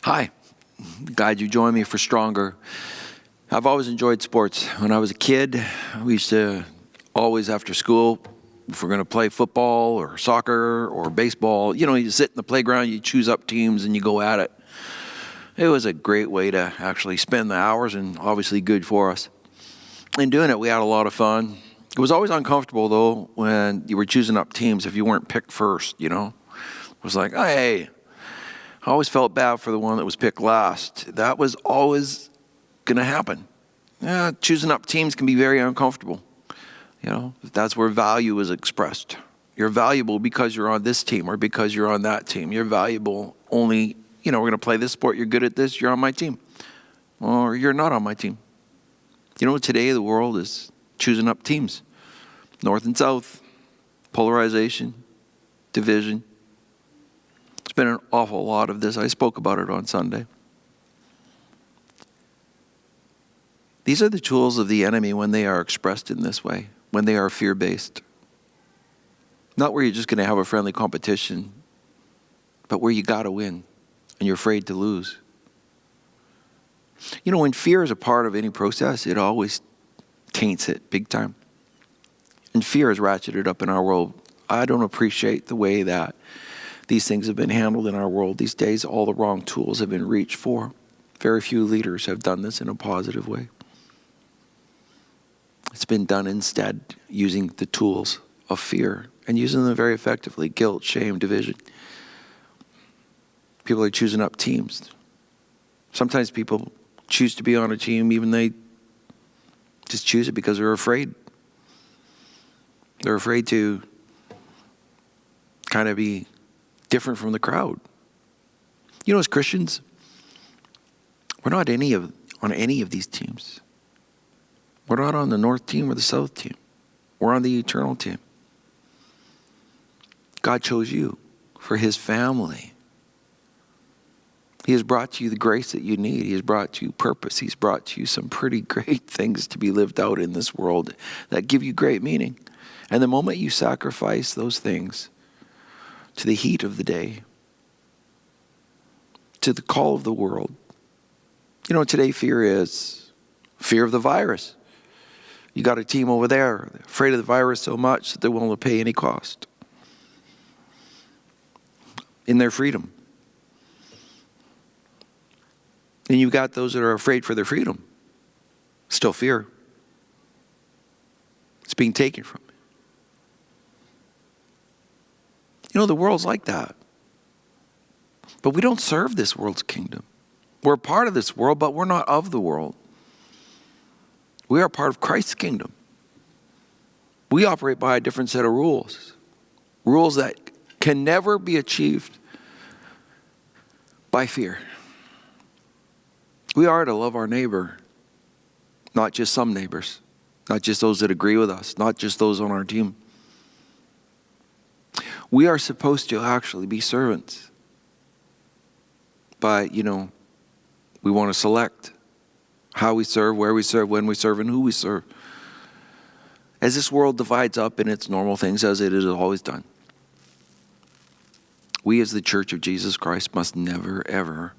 Hi, glad you joined me for Stronger. I've always enjoyed sports. When I was a kid, we used to always after school, if we're going to play football or soccer or baseball, you sit in the playground, you choose up teams and you go at it. It was a great way to actually spend the hours and obviously good for us. In doing it, we had a lot of fun. It was always uncomfortable though when you were choosing up teams if you weren't picked first, It was like, oh, hey. I always felt bad for the one that was picked last. That was always going to happen. Yeah, choosing up teams can be very uncomfortable. That's where value is expressed. You're valuable because you're on this team or because you're on that team. You're valuable only, we're going to play this sport. You're good at this. You're on my team. Or you're not on my team. Today the world is choosing up teams. North and South, polarization, division. There's been an awful lot of this. I spoke about it on Sunday. These are the tools of the enemy when they are expressed in this way, when they are fear-based. Not where you're just going to have a friendly competition, but where you got to win and you're afraid to lose. When fear is a part of any process, it always taints it big time. And fear is ratcheted up in our world. I don't appreciate the way that these things have been handled in our world these days. All the wrong tools have been reached for. Very few leaders have done this in a positive way. It's been done instead using the tools of fear and using them very effectively. Guilt, shame, division. People are choosing up teams. Sometimes people choose to be on a team even they just choose it because they're afraid. They're afraid to kind of be different from the crowd. As Christians, we're not on any of these teams. We're not on the North team or the South team. We're on the eternal team. God chose you for his family. He has brought you the grace that you need. He has brought you purpose. He's brought you some pretty great things to be lived out in this world that give you great meaning. And the moment you sacrifice those things to the heat of the day, to the call of the world. Today fear is fear of the virus. You got a team over there afraid of the virus so much that they're willing to pay any cost in their freedom. And you've got those that are afraid for their freedom. Still fear. It's being taken from them. The world's like that. But we don't serve this world's kingdom. We're a part of this world, but we're not of the world. We are part of Christ's kingdom. We operate by a different set of rules. Rules that can never be achieved by fear. We are to love our neighbor, not just some neighbors, not just those that agree with us, not just those on our team. We are supposed to actually be servants. But, we want to select how we serve, where we serve, when we serve, and who we serve. As this world divides up in its normal things, as it has always done, we as the Church of Jesus Christ must never, ever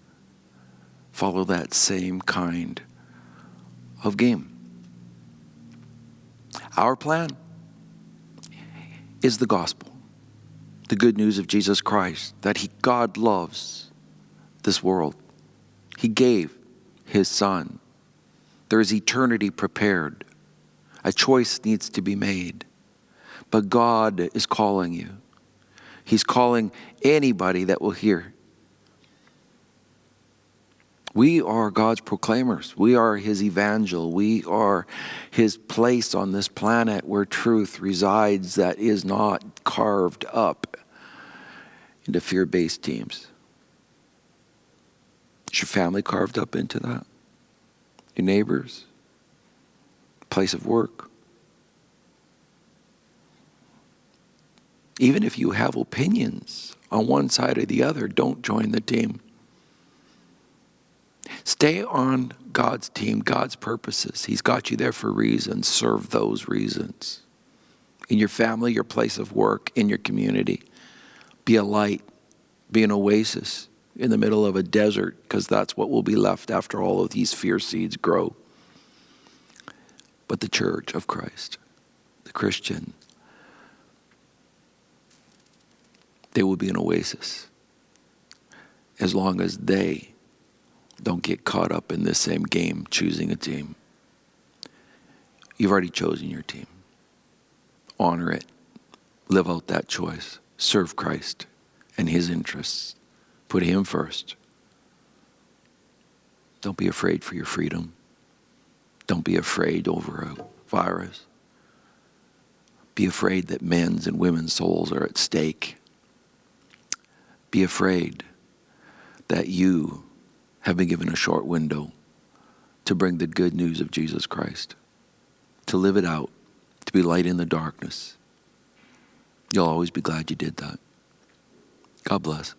follow that same kind of game. Our plan is the gospel. The good news of Jesus Christ, that God loves this world. He gave his Son. There is eternity prepared. A choice needs to be made. But God is calling you. He's calling anybody that will hear. We are God's proclaimers. We are his evangel. We are his place on this planet where truth resides that is not carved up into fear-based teams. Is your family carved up into that? Your neighbors? Place of work? Even if you have opinions on one side or the other, don't join the team. Stay on God's team, God's purposes. He's got you there for reasons. Serve those reasons. In your family, your place of work, in your community. Be a light. Be an oasis. in the middle of a desert, because that's what will be left after all of these fear seeds grow. But the church of Christ, the Christian, they will be an oasis as long as they don't get caught up in this same game, choosing a team. You've already chosen your team. Honor it. Live out that choice. Serve Christ and his interests. Put him first. Don't be afraid for your freedom. Don't be afraid over a virus. Be afraid that men's and women's souls are at stake. Be afraid that you have been given a short window to bring the good news of Jesus Christ, to live it out, to be light in the darkness. You'll always be glad you did that. God bless.